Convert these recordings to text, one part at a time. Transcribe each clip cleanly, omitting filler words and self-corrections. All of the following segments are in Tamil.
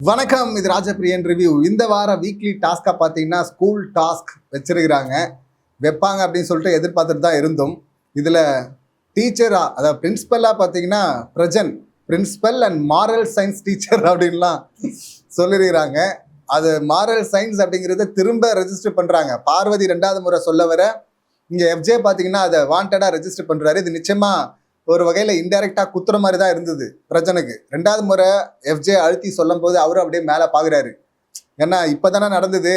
வணக்கம், இது ராஜபிரியன் ரிவ்யூ. இந்த வார வீக்லி டாஸ்கா பார்த்தீங்கன்னா ஸ்கூல் டாஸ்க் வச்சிருக்கிறாங்க. வைப்பாங்க அப்படின்னு சொல்லிட்டு எதிர்பார்த்துட்டு தான் இருந்தோம். இதில் டீச்சரா, அதாவது பிரின்சிபலாக பார்த்தீங்கன்னா பிரஜன், principal and moral science teacher அப்படின்லாம் சொல்லியிருக்கிறாங்க. அது மாரல் சயின்ஸ் அப்படிங்கிறத திரும்ப ரெஜிஸ்டர் பண்ணுறாங்க. பார்வதி 2வது முறை சொல்ல வர இங்கே எஃப்ஜே பார்த்தீங்கன்னா அதை வாண்டடாக ரெஜிஸ்டர் பண்ணுறாரு. இது நிச்சயமாக ஒரு வகையில் இன்டைரக்டாக குத்துற மாதிரி தான் இருந்தது பிரஜனுக்கு. 2வது முறை எஃப்ஜே அழுத்தி சொல்லும் போது அவரும் அப்படியே மேலே பார்க்குறாரு. ஏன்னா இப்போ தானே நடந்தது,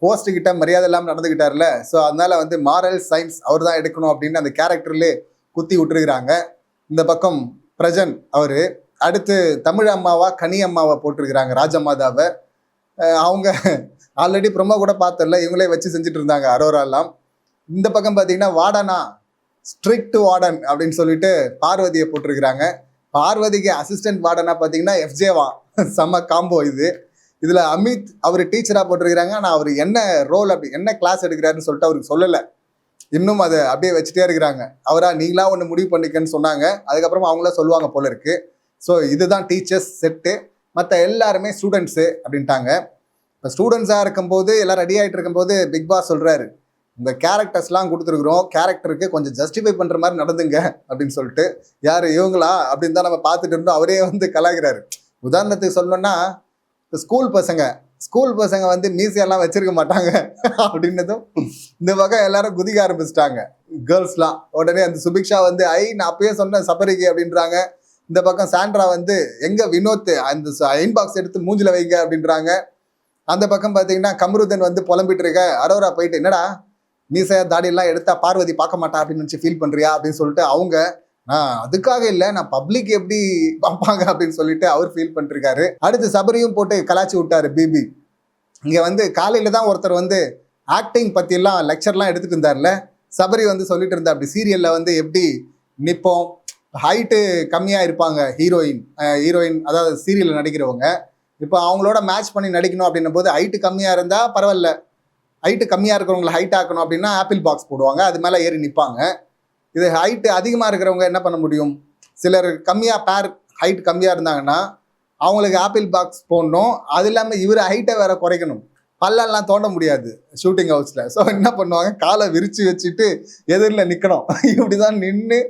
போஸ்ட் கிட்ட மரியாதை இல்லாமல் நடந்துக்கிட்டார்ல. ஸோ அதனால வந்து மாரல் சயின்ஸ் அவர் தான் எடுக்கணும் அப்படின்னு அந்த கேரக்டர்லேயே குத்தி விட்டுருக்குறாங்க. இந்த பக்கம் பிரஜன் அவர் அடுத்து தமிழ் அம்மாவா கனி அம்மாவை போட்டிருக்கிறாங்க, ராஜமாதாவை. அவங்க ஆல்ரெடி ப்ரொமோ கூட பார்த்தல, இவங்களே வச்சு செஞ்சுட்டு இருந்தாங்க அரோராலாம். இந்த பக்கம் பார்த்தீங்கன்னா வார்டனா, ஸ்ட்ரிக்ட் வார்டன் அப்படின்னு சொல்லிட்டு பார்வதியை போட்டிருக்கிறாங்க. பார்வதிக்கு அசிஸ்டன்ட் வார்டனா பார்த்தீங்கன்னா எஃப்ஜேவா. செம்ம காம்போ இது. இதில் அமித் அவர் டீச்சராக போட்டிருக்கிறாங்க. ஆனால் அவர் என்ன ரோல், அப்படி என்ன கிளாஸ் எடுக்கிறாருன்னு சொல்லிட்டு அவருக்கு சொல்லலை. இன்னும் அதை அப்படியே வச்சுட்டே இருக்கிறாங்க. அவரா நீங்களா ஒன்று முடிவு பண்ணிக்கன்னு சொன்னாங்க. அதுக்கப்புறமா அவங்கள சொல்லுவாங்க போல இருக்கு. ஸோ இதுதான் டீச்சர்ஸ் செட்டு, மற்ற எல்லாருமே ஸ்டூடெண்ட்ஸு அப்படின்ட்டாங்க. இப்போ ஸ்டூடெண்ட்ஸாக இருக்கும்போது எல்லாம் ரெடி ஆகிட்டு இருக்கும்போது பிக் பாஸ் சொல்கிறாரு, இந்த கேரக்டர்ஸ்லாம் கொடுத்துருக்குறோம், கேரக்டருக்கு கொஞ்சம் ஜஸ்டிஃபை பண்ணுற மாதிரி நடந்துங்க அப்படின்னு சொல்லிட்டு. யார் இவங்களா அப்படின்னு தான் நம்ம பார்த்துட்டு இருந்தோம். அவரே வந்து கலாய்கிறாரு. உதாரணத்துக்கு சொல்லணும்னா, இப்போ ஸ்கூல் பசங்க வந்து மீசையெல்லாம் வச்சிருக்க மாட்டாங்க அப்படின்னதும் இந்த பக்கம் எல்லாரும் குதிக்க ஆரம்பிச்சிட்டாங்க கேர்ள்ஸ்லாம். உடனே அந்த சுபிக்ஷா வந்து நான் அப்பயே சொன்னேன் சபரிக்கு அப்படின்றாங்க. இந்த பக்கம் சாண்ட்ரா வந்து எங்க வினோத் அந்த அயன் பாக்ஸ் எடுத்து மூஞ்சில வைங்க அப்படின்றாங்க. அந்த பக்கம் பார்த்தீங்கன்னா கமருதன் வந்து புலம்பிட்டு இருக்க, அரோரா போயிட்டு என்னடா மீசையா தாடியெல்லாம் எடுத்தா பார்வதி பார்க்க மாட்டா அப்படின்னு நினச்சி ஃபீல் பண்ணுறியா அப்படின்னு சொல்லிட்டு அவங்க, அதுக்காக இல்லை, நான் பப்ளிக் எப்படி பார்ப்பாங்க அப்படின்னு சொல்லிட்டு அவர் ஃபீல் பண்ணிருக்காரு. அடுத்து சபரியும் போட்டு கலாச்சி விட்டாரு பிபி. இங்கே வந்து காலையில் தான் ஒருத்தர் வந்து ஆக்டிங் பற்றிலாம் லெக்சர்லாம் எடுத்துகிட்டு இருந்தார்ல, சபரி வந்து சொல்லிட்டு இருந்தா அப்படி சீரியலில் வந்து எப்படி நிற்போம், ஹைட்டு கம்மியாக இருப்பாங்க ஹீரோயின் அதாவது சீரியலில் நடிக்கிறவங்க. இப்போ அவங்களோட மேட்ச் பண்ணி நடிக்கணும் அப்படின்னும் போது ஹைட்டு கம்மியாக இருந்தால் பரவாயில்ல, ஹைட்டு கம்மியாக இருக்கிறவங்களை ஹைட் ஆக்கணும் அப்படின்னா ஆப்பிள் பாக்ஸ் போடுவாங்க, அது மேலே ஏறி நிற்பாங்க. இது ஹைட்டு அதிகமாக இருக்கிறவங்க என்ன பண்ண முடியும், சிலர் ஹைட் கம்மியாக இருந்தாங்கன்னா அவங்களுக்கு ஆப்பிள் பாக்ஸ் போடணும். அது இல்லாமல் இவர் ஹைட்டை வேற குறைக்கணும், பல்லெல்லாம் தோண்ட முடியாது ஷூட்டிங் ஹவுஸில். ஸோ என்ன பண்ணுவாங்க, காலை விரித்து வச்சுட்டு எதிரில் நிற்கணும். இப்படி தான் நின்று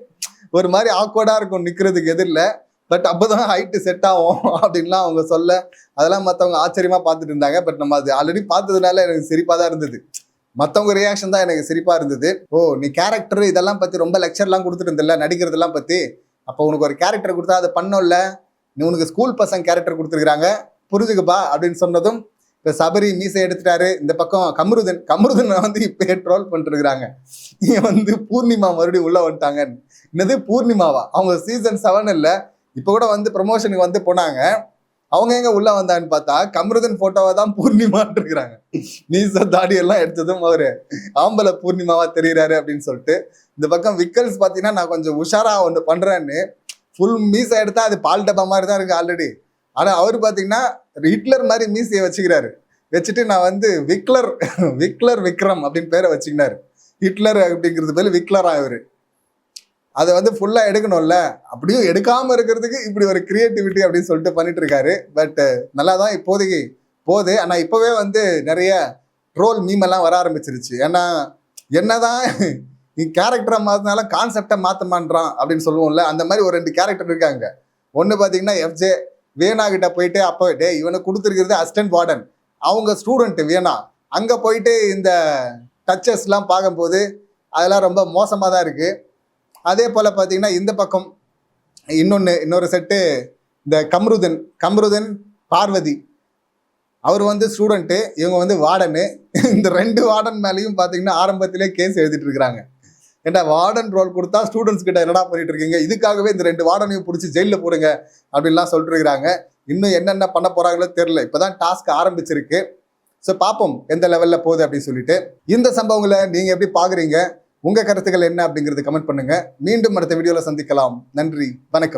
ஒரு மாதிரி ஆக்வர்டாக இருக்கும் நிற்கிறதுக்கு எதிரில். பட் அப்போ தான் ஹைட்டு செட் ஆகும் அப்படின்லாம் அவங்க சொல்ல, அதெல்லாம் மற்றவங்க ஆச்சரியமாக பார்த்துட்டு இருந்தாங்க. பட் நம்ம அது ஆல்ரெடி பார்த்ததுனால எனக்கு சிரிப்பாக தான் இருந்தது. மற்றவங்க ரியாக்ஷன் தான் எனக்கு சிரிப்பாக இருந்தது. ஓ, நீ கேரக்டர் இதெல்லாம் பற்றி ரொம்ப லெக்சர்லாம் கொடுத்துட்டு இருந்தில்ல நடிக்கிறதெல்லாம் பற்றி, அப்போ உனக்கு ஒரு கேரக்டர் கொடுத்தா அதை பண்ணோம்ல, நீ உனக்கு ஸ்கூல் பசங்க கேரக்டர் கொடுத்துருக்குறாங்க புரிஞ்சுக்குப்பா அப்படின்னு சொன்னதும் இப்போ சபரி மீசை எடுத்துட்டாரு. இந்த பக்கம் கமருதன் வந்து இப்போ ட்ரோல் பண்ணிட்டுருக்குறாங்க. இங்கே வந்து பூர்ணிமா மறுபடியும் உள்ளே வந்துட்டாங்க. என்னது பூர்ணிமாவா, அவங்க சீசன் 7 இல்லை, இப்போ கூட வந்து ப்ரமோஷனுக்கு வந்து போனாங்க. அவங்க எங்க உள்ள வந்தான்னு பார்த்தா கமருதன் போட்டோவை தான் பூர்ணிமான்னு இருக்கிறாங்க. மீச தாடி எல்லாம் எடுத்ததும் அவரு ஆம்பளை பூர்ணிமாவா தெரியுறாரு அப்படின்னு சொல்லிட்டு. இந்த பக்கம் விக்கல்ஸ் பார்த்தீங்கன்னா, நான் கொஞ்சம் உஷாரா ஒன்று பண்றேன்னு ஃபுல் மீசை எடுத்தா அது பால் டப்பா மாதிரி தான் இருக்கு ஆல்ரெடி. ஆனால் அவர் பார்த்தீங்கன்னா ஹிட்லர் மாதிரி மீசையை வச்சுக்கிறாரு. வச்சுட்டு நான் வந்து விக்லர் விக்ரம் அப்படின்னு பேரை வச்சுக்கினாரு. ஹிட்லர் அப்படிங்கிறது பேர் விக்லரா இவர். அதை வந்து ஃபுல்லாக எடுக்கணும்ல, அப்படியும் எடுக்காமல் இருக்கிறதுக்கு இப்படி ஒரு கிரியேட்டிவிட்டி அப்படின்னு சொல்லிட்டு பண்ணிட்டு இருக்காரு. பட் நல்லா தான் இப்போதைக்கு போகுது. ஆனால் இப்போவே வந்து நிறைய ட்ரோல் மீமெல்லாம் வர ஆரம்பிச்சிருச்சு. ஏன்னா என்னதான் நீ கேரக்டரை மாற்றினால கான்செப்டை மாற்றமான்றான் அப்படின்னு சொல்லுவோம்ல, அந்த மாதிரி ஒரு 2 கேரக்டர் இருக்காங்க. ஒன்று பார்த்தீங்கன்னா எஃப்ஜே வேணா கிட்ட போயிட்டு, அப்போ இவனை கொடுத்துருக்கிறது அசிஸ்டன்ட் வார்டன், அவங்க ஸ்டூடெண்ட்டு வேணா, அங்கே போயிட்டு இந்த டச்சஸ்லாம் பார்க்கும்போது அதெல்லாம் ரொம்ப மோசமாக தான் இருக்குது. அதே போல் பார்த்தீங்கன்னா இந்த பக்கம் இன்னொரு செட்டு இந்த கமருதன் பார்வதி, அவர் வந்து ஸ்டூடெண்ட்டு, இவங்க வந்து வார்டனு. இந்த 2 வார்டன் மேலேயும் பார்த்தீங்கன்னா ஆரம்பத்திலே கேஸ் எழுதிட்டு இருக்கிறாங்க. ஏன்டா வார்டன் ரோல் கொடுத்தா ஸ்டூடெண்ட்ஸ் கிட்ட என்னடா பண்ணிட்டு இருக்கீங்க, இதுக்காகவே இந்த 2 வார்டனையும் பிடிச்சி ஜெயிலில் போடுங்க அப்படின்லாம் சொல்லிட்டு இருக்கிறாங்க. இன்னும் என்னென்ன பண்ண போகிறாங்களோ தெரியல. இப்போ தான் டாஸ்க் ஆரம்பிச்சிருக்கு. ஸோ பார்ப்போம் எந்த லெவலில் போகுது அப்படின்னு சொல்லிட்டு. இந்த சம்பவங்களை நீங்கள் எப்படி பார்க்குறீங்க, உங்கள் கருத்துக்கள் என்ன அப்படிங்கிறது கமெண்ட் பண்ணுங்கள். மீண்டும் அடுத்த வீடியோவில் சந்திக்கலாம். நன்றி, வணக்கம்.